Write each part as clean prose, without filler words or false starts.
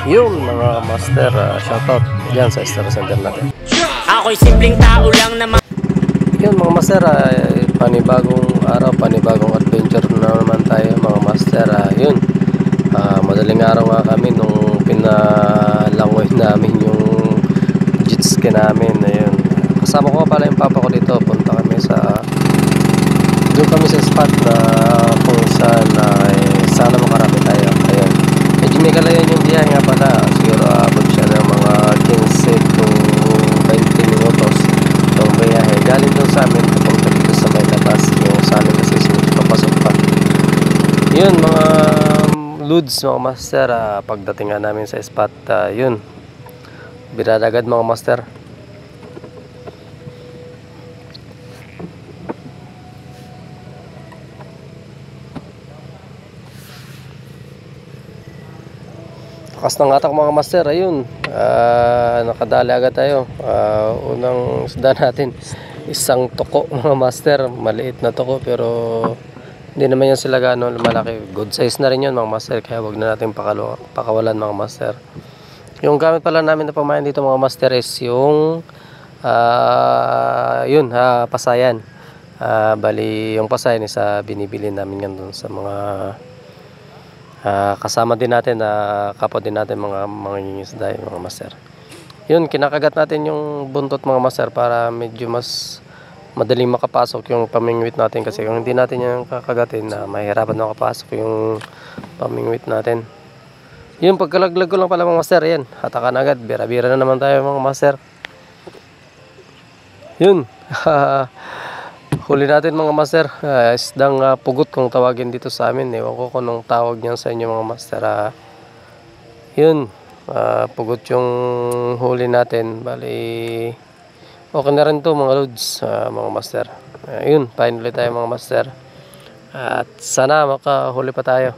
Yung mga master, shoutout dyan sa Star Center natin. Ako'y simpleng tao lang naman. Yun mga master, panibagong araw, panibagong adventure na naman tayo mga master. Yun, madaling araw nga kami nung pinalangoy namin yung jet ski namin. Ayun, kasama ko pala yung papa ko dito. Punta kami doon kami sa spot na kung saan sana makarami tayo. Ayun, medyo may kalayan yung biyahe nga pala. Siguro abot siya ng mga 15 to 20 minutos itong biyahe. Galing doon sa amin, papunta dito sa may labas. Yung sa amin kasi papasok pa. Yun mga loads mga master, pagdating nga namin sa spot, yun, biradagad mga master. Lakas ng atak mga master, ayun, nakadali agad tayo. Unang isda natin, isang toko mga master, maliit na toko pero hindi naman yan sila gaano malaki. Good size na rin yun mga master, kaya wag na natin pakawalan mga master. Yung gamit pala namin na pamain dito mga master is yung pasayan. Bali yung pasayan is binibili namin yan dun sa mga kasama din natin, kapwa din natin mga mangingisda mga master. Yun, kinakagat natin yung buntot mga master para medyo mas madaling makapasok yung pamingwit natin, kasi kung hindi natin yung kakagatin, mahirapan na makapasok yung pamingwit natin. Yun, pagkalaglag ko lang pala mga master, yan, hatakan agad, bira-bira na naman tayo mga master. Yun, huli natin mga master, isdang pugot kung tawagin dito sa amin. Ewan ko kung anong tawag niyan sa inyo mga master. Yun, pugot yung huli natin. Bali, okay na rin to mga loads, mga master. Yun, pain ulit tayo mga master. At sana makahuli pa tayo.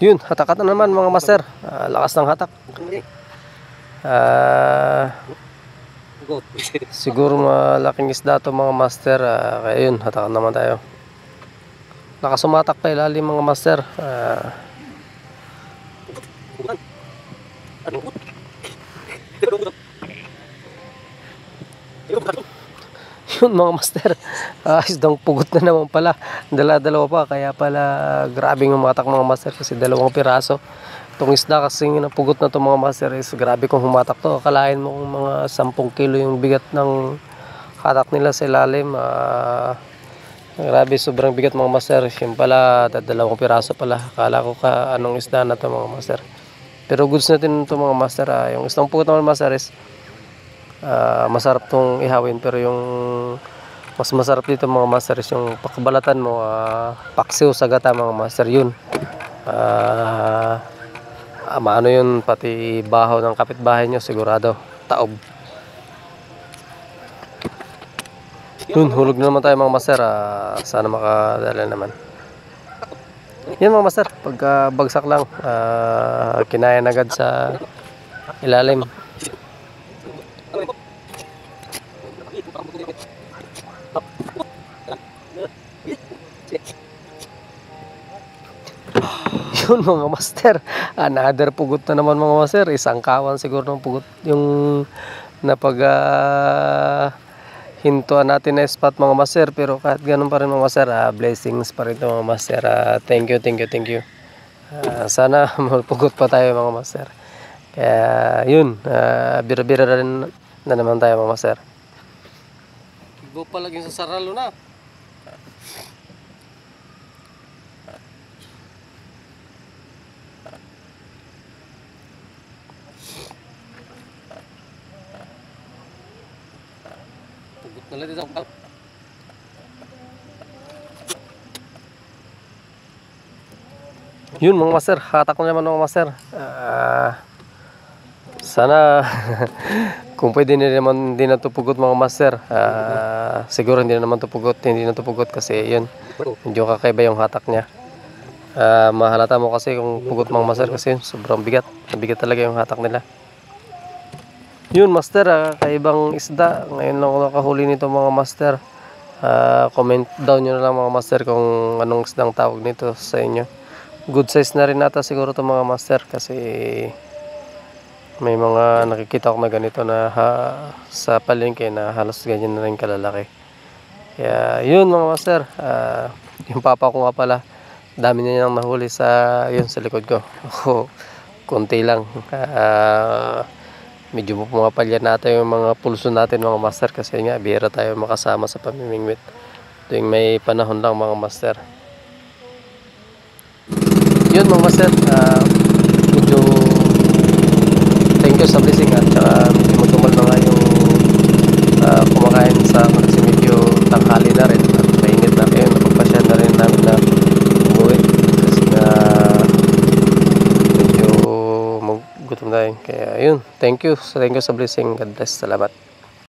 Yun, hatakat na naman mga master. Lakas ng hatak. Siguro malaking isda to mga master, kaya yun, hatakan naman tayo. Nakasumatak pa ilalim mga master. Yun mga master, isdang pugot na naman pala, dala-dalawa pa, kaya pala grabing humatak mga master, kasi 2 piraso itong isda. Kasi napugot na to mga master is grabe kung humatak to. Akalain mo kung mga 10 kilo yung bigat ng hatak nila sa ilalim. Grabe, sobrang bigat mga master. Yung pala 2 piraso pala. Akala ko anong isda na to mga master, pero goods natin to mga master. Yung isdang pugot naman master is masarap tong ihawin, pero yung mas masarap dito mga master is yung pakabalatan mo, paksiw sa gata mga master. Yun, maano yun, pati bahaw ng kapitbahay nyo sigurado taob. Yun, hulog na naman tayo mga master, sana makadala naman. Yan mga master, pagka bagsak lang, kinayan agad sa ilalim. Yun mga master, another pugot na naman mga master. Isang kawan siguro ng pugot yung hintuan natin na spot mga master. Pero kahit ganun pa rin mga master, blessings pa rin ito mga master. Thank you. Sana mapugot pa tayo mga master. Kaya yun, bira-bira rin na naman tayo mga master. Ibo pa lagi sa saralo na. Yun mga master, hatak na naman mga master. Sana kung pwede naman hindi na tupugot mga master. Siguro hindi na naman tupugot, kasi yun, medyo kakaiba yung hatak niya. Mahalata mo kasi kung pugot mga master, kasi yun, sobrang bigat talaga yung hatak nila. Yun master, kaibang isda. Ngayon lang ako nakahuli nito mga master. Comment down nyo na lang mga master kung anong isdang tawag nito sa inyo. Good size na rin nata siguro to mga master, kasi may mga nakikita ko na ganito na sa palengke na halos ganyan na rin kalalaki. Kaya yun mga master, yung papa ko nga pala, dami niya nang nahuli sa yun sa likod ko. Konti lang. Medyo pumapalya natin yung mga pulso natin mga master, kasi nga bihira tayo makasama sa pamimingwit tuwing may panahon lang mga master. Yun mga master, medyo thank you sa blessing, at saka medyo matumal na nga yung kumakain sa kasi medyo tanghali na rin at mainit na, kayo napagpasya na rin namin na umuwi kasi nga medyo magutom na yun. Kaya yun, thank you sa blessing. God bless, salamat.